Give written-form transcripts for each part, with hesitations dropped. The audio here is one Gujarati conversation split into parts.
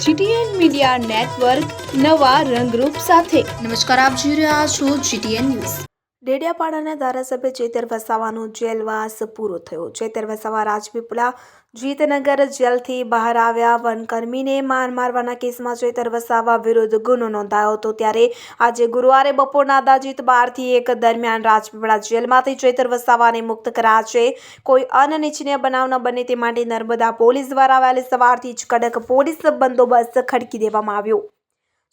GTN મીડિયા નેટવર્ક નવા રંગરૂપ સાથે। નમસ્કાર, આપ જોઈ રહ્યા છો GTN ન્યૂઝ। ડેડિયાપાડાના ધારાસભ્ય ચેતર વસાવાનો જેલવાસ પૂરો થયો। ચેતર વસાવા રાજપીપળા જીતનગર જેલથી બહાર આવ્યા। વનકર્મીને માર મારવાના કેસમાં ચેતર વસાવા વિરુદ્ધ ગુનો નોંધાયો હતો। ત્યારે આજે ગુરુવારે બપોરના અંદાજિત 12 થી 1 દરમિયાન રાજપીપળા જેલમાંથી ચેતર વસાવાને મુક્ત કરાયા છે। કોઈ અનિચ્છનીય બનાવ ન બને તે માટે નર્મદા પોલીસ દ્વારા વહેલી સવારથી જ કડક પોલીસ બંદોબસ્ત ખડકી દેવામાં આવ્યો।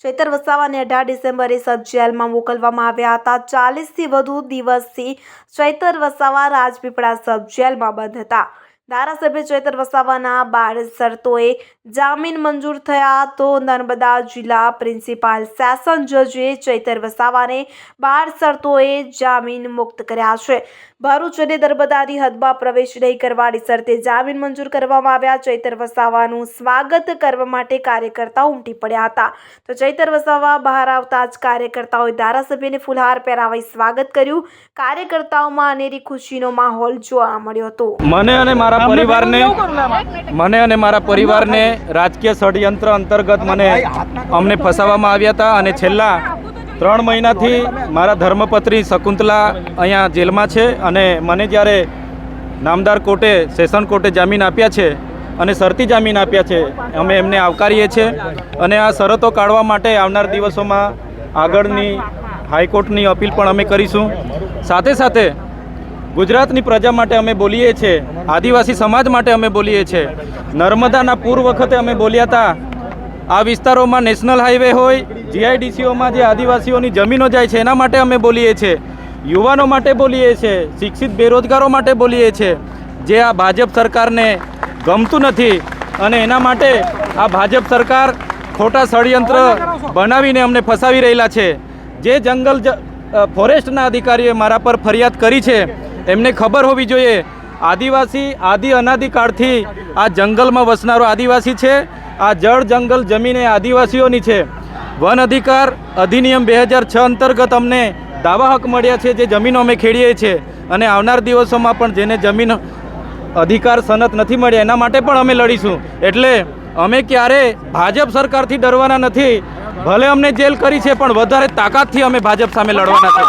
ચેતર વસાવાને 18 ડિસેમ્બરે સબ જેલમાં મોકલવામાં આવ્યા હતા। 40થી વધુ દિવસથી ચેતર વસાવા રાજપીપળા સબ જેલમાં બંધ હતા। ધારાસભ્ય ચેતર વસાવાના 12 શરતોએ જામીન મંજૂર થયા તો નર્મદા જિલ્લા પ્રિન્સિપાલ સેશન જજે ચેતર વસાવાને 12 શરતોએ જામીન મુક્ત કર્યા છે। ભરૂચ અને નર્મદાની હદમાં પ્રવેશ નહીં કરવાની શરતે જામીન મંજૂર કરવામાં આવ્યા। ચેતર વસાવાનું સ્વાગત કરવા માટે કાર્યકર્તાઓ ઉમટી પડ્યા હતા। તો ચેતર વસાવા બહાર આવતા જ કાર્યકર્તાઓએ ધારાસભ્યને ફુલહાર પહેરાવી સ્વાગત કર્યું। કાર્યકર્તાઓમાં અનેરી ખુશીનો માહોલ જોવા મળ્યો હતો। મને અને મારા પરિવારને રાજકીય ષડયંત્ર અંતર્ગત અમને ફસાવવામાં આવ્યા હતા અને છેલ્લા 3 મહિનાથી મારા ધર્મપત્ની શકુંતલા અહીંયા જેલમાં છે અને મને જ્યારે નામદાર કોર્ટે સેશન કોર્ટે જામીન આપ્યા છે અને શરતી જામીન આપ્યા છે, અમે એમને આવકારીએ છીએ અને આ શરતો કાઢવા માટે આવનાર દિવસોમાં આગળની હાઈકોર્ટની અપીલ પણ અમે કરીશું। સાથે સાથે ગુજરાતની પ્રજા માટે અમે બોલીએ છીએ, આદિવાસી સમાજ માટે અમે બોલીએ છીએ। નર્મદાના પૂર વખતે અમે બોલ્યા હતા, આ વિસ્તારોમાં નેશનલ હાઈવે હોય, GIDCઓમાં જે આદિવાસીઓની જમીનો જાય છે એના માટે અમે બોલીએ છીએ, યુવાનો માટે બોલીએ છીએ, શિક્ષિત બેરોજગારો માટે બોલીએ છીએ, જે આ ભાજપ સરકારને ગમતું નથી અને એના માટે આ ભાજપ સરકાર ખોટા ષડયંત્ર બનાવીને અમને ફસાવી રહેલા છે। જે જંગલ ફોરેસ્ટના અધિકારીઓએ મારા પર ફરિયાદ કરી છે એમને ખબર હોવી જોઈએ, આદિવાસી અનાદિકાળથી આ જંગલમાં વસનારો આદિવાસી છે। આ જળ જંગલ જમીન એ આદિવાસીઓની છે। વન અધિકાર અધિનિયમ 2006 અંતર્ગત અમને દાવા હક મળ્યા છે, જે જમીનો અમે ખેડીએ છીએ અને આવનાર દિવસોમાં પણ જેને જમીન અધિકાર સનદ નથી મળ્યા એના માટે પણ અમે લડીશું। એટલે અમે ક્યારે ભાજપ સરકારથી ડરવાના નથી, ભલે અમને જેલ કરી છે પણ વધારે તાકાતથી અમે ભાજપ સામે લડવાના છે।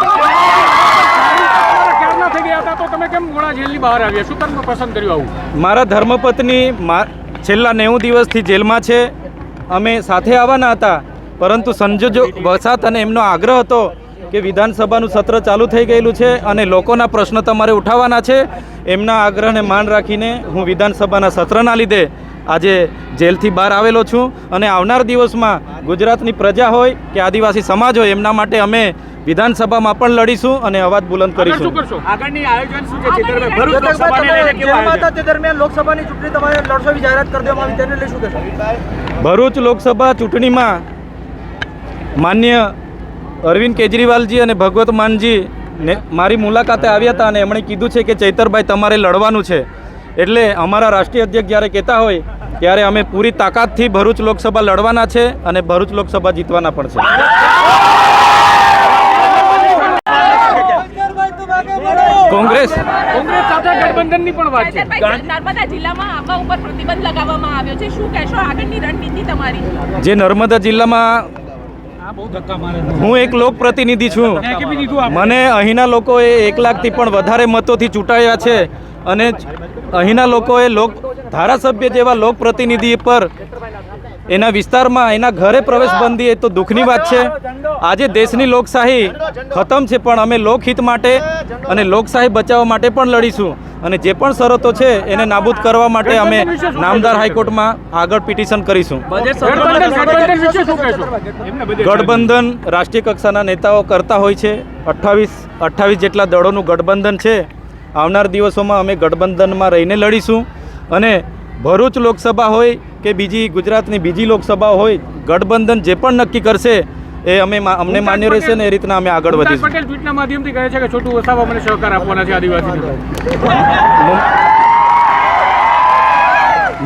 મારા ધર્મપત્ની છેલ્લા 90 દિવસથી જેલમાં છે। અમે સાથે આવવાના હતા પરંતુ સંજોગો વસાત અને એમનો આગ્રહ હતો કે વિધાનસભાનું સત્ર ચાલુ થઈ ગયેલું છે અને લોકોના પ્રશ્ન તમારે ઉઠાવવાના છે, એમના આગ્રહને માન રાખીને હું વિધાનસભાના સત્રના લીધે આજે જેલથી બહાર આવેલો છું અને આવનાર દિવસમાં ગુજરાતની પ્રજા હોય કે આદિવાસી સમાજ હોય એમના માટે અમે વિધાનસભામાં પણ લડીશું અને અવાજ બુલંદ કરીશું। આગળની આયોજન શું છે? ભરૂચ લોકસભાને લઈને કેવું આયોજન? તે દરમિયાન લોકસભાની ચૂંટણી તમારે લડવાની જાહેરાત કરી દેવામાં આવી, તેને લઈ શું કહેશો? ભરૂચ લોકસભા ચૂંટણીમાં માન્ય અરવિંદ કેજરીવાલજી અને ભગવત માનજી મારી મુલાકાતે આવ્યા હતા અને એમણે કીધું છે કે ચૈતરભાઈ તમારે લડવાનું છે। એટલે અમારા રાષ્ટ્રીય અધ્યક્ષ જ્યારે કહેતા હોય ત્યારે અમે પૂરી તાકાતથી ભરૂચ લોકસભા લડવાના છે અને ભરૂચ લોકસભા જીતવાના પણ છે। કોંગ્રેસ સાથે ગઠબંધનની પણ વાત છે। નર્મદા જિલ્લામાં આવા ઉપર પ્રતિબંધ લગાવવામાં આવ્યો છે, શું કહેશો આગળની રણનીતિ તમારી? જે નર્મદા જિલ્લામાં હું એક લોકપ્રતિનિધિ છું, મને અહીંના લોકોએ 1 લાખથી પણ વધારે મતોથી ચૂંટાયા છે અને અહીંના લોકોએ ધારાસભ્ય જેવા લોકપ્રતિનિધિ પર એના વિસ્તારમાં એના ઘરે પ્રવેશ બંધી એ તો દુઃખની વાત છે। આજે દેશની લોકશાહી ખતમ છે પણ અમે લોકહિત માટે અને લોકશાહી બચાવવા માટે પણ લડીશું અને જે પણ શરતો છે એને નાબૂદ કરવા માટે અમે નામદાર હાઈકોર્ટમાં આગળ પિટિશન કરીશું। ગઠબંધન રાષ્ટ્રીય કક્ષાના નેતાઓ કરતા હોય છે, 28 જેટલા દળોનું ગઠબંધન છે। આવનાર દિવસોમાં અમે ગઠબંધનમાં રહીને લડીશું અને ભરૂચ લોકસભા હોય કે બીજી ગુજરાતની બીજી લોકસભા હોય, ગઠબંધન જે પણ નક્કી કરશે એ અમને માન્ય રહેશે ને એ રીતના અમે આગળ વધીશું। પટેલ ટ્વીટના માધ્યમથી કહે છે કે છોટુ વસાવા મને સહકાર આપવાના છે આદિવાસી।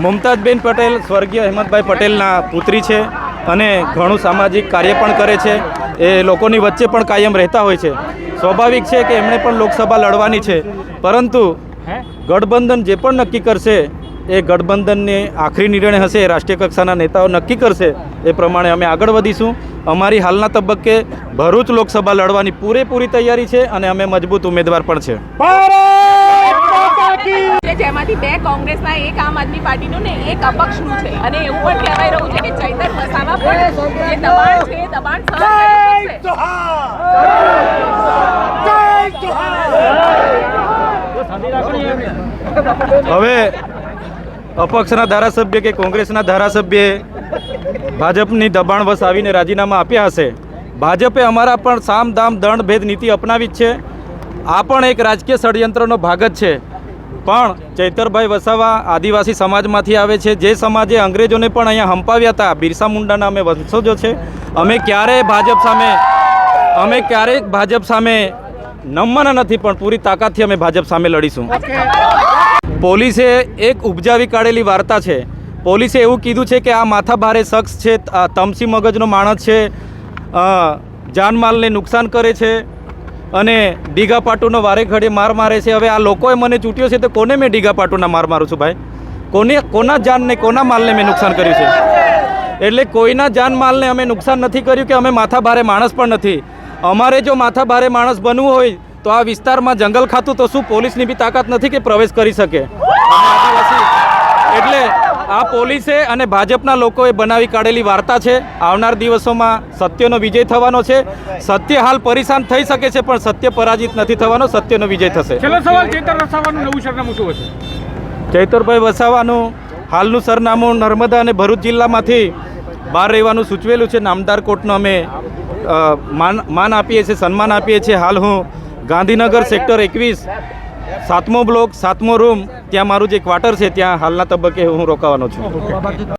મુમતાજબેન પટેલ સ્વર્ગીય અહેમદભાઈ પટેલના પુત્રી છે અને ઘણું સામાજિક કાર્ય પણ કરે છે, એ લોકોની વચ્ચે પણ કાયમ રહેતા હોય છે। સ્વાભાવિક છે કે એમણે પણ લોકસભા લડવાની છે, પરંતુ ગઠબંધન જે પણ નક્કી કરશે એ ગઠબંધનની આખરી નિર્ણય હશે એ રાષ્ટ્રીય કક્ષાના નેતાઓ નક્કી કરશે એ પ્રમાણે અમે આગળ વધીશું. અમારી હાલના તબક્કે ભરૂચ લોકસભા લડવાની પૂરેપૂરી તૈયારી છે અને અમે મજબૂત ઉમેદવાર પણ છે. જેમાંથી 2 કોંગ્રેસના, 1 આમ આદમી પાર્ટીનું ને 1 અપક્ષનું છે અને એવું પણ કહેવાય રહ્યું છે કે ચૈતર વસાવા પણ જે દબાણ છે એ દબાણ સહન કરી શકશે. હવે અપક્ષના ધારાસભ્ય કે કોંગ્રેસના ધારાસભ્યએ ભાજપની દબાણવશ આવીને રાજીનામા આપ્યા હશે. ભાજપે અમારા પણ સામ દામ દંડ ભેદ નીતિ અપનાવી જ છે. આ પણ એક રાજકીય ષડયંત્રનો ભાગ જ છે. પણ ચૈતરભાઈ વસાવા આદિવાસી સમાજમાંથી આવે છે, જે સમાજે અંગ્રેજોને પણ અહીંયા હંપાવ્યા હતા. બિરસા મુંડાના અમે વંશજો છે. અમે ક્યારેય ભાજપ સામે નમવાના નથી, પણ પૂરી તાકાતથી અમે ભાજપ સામે લડીશું. પોલીસે એક ઉપજાવી કાઢેલી વાર્તા છે. પોલીસે એવું કીધું છે કે આ માથાભારે શખ્સ છે, તમસી મગજનો માણસ છે, જાનમાલને નુકસાન કરે છે અને ડીગાપાટુનો વારે ઘડીએ માર મારે છે. હવે આ લોકોએ મને ચૂંટ્યો છે તો કોને મેં ડીગાપાટુના માર મારું છું ભાઈ? કોના જાનને, કોના માલને મેં નુકસાન કર્યું છે? એટલે કોઈના જાનમાલને અમે નુકસાન નથી કર્યું કે અમે માથાભારે માણસ પણ નથી. અમારે જો માથાભારે માણસ બનવું હોય તો આ વિસ્તારમાં જંગલ ખાતું તો શું પોલીસની બી તાકાત નથી કે પ્રવેશ કરી શકે? એટલે આ પોલીસે અને ભાજપના લોકોએ બનાવી કાઢેલી વાર્તા છે. આવનાર દિવસોમાં સત્યનો વિજય થવાનો છે. સત્ય હાલ પરેશાન થઈ શકે છે પણ સત્ય પરાજિત નથી થવાનો, સત્યનો વિજય થશે. છેલ્લો સવાલ, ચૈતર વસાવાનું નવું સરનામું શું હશે? ચૈતરભાઈ વસાવાનું હાલનું સરનામું નર્મદા અને ભરૂચ જિલ્લામાંથી બહાર રહેવાનું સૂચવેલું છે. નામદાર કોર્ટનો અમે માન આપીએ છીએ, સન્માન આપીએ છીએ. હાલ હું ગાંધીનગર સેક્ટર 21 7મો બ્લોક 7મો રૂમ, ત્યાં મારું જે ક્વાર્ટર છે ત્યાં હાલના તબક્કે હું રોકાવાનો છું.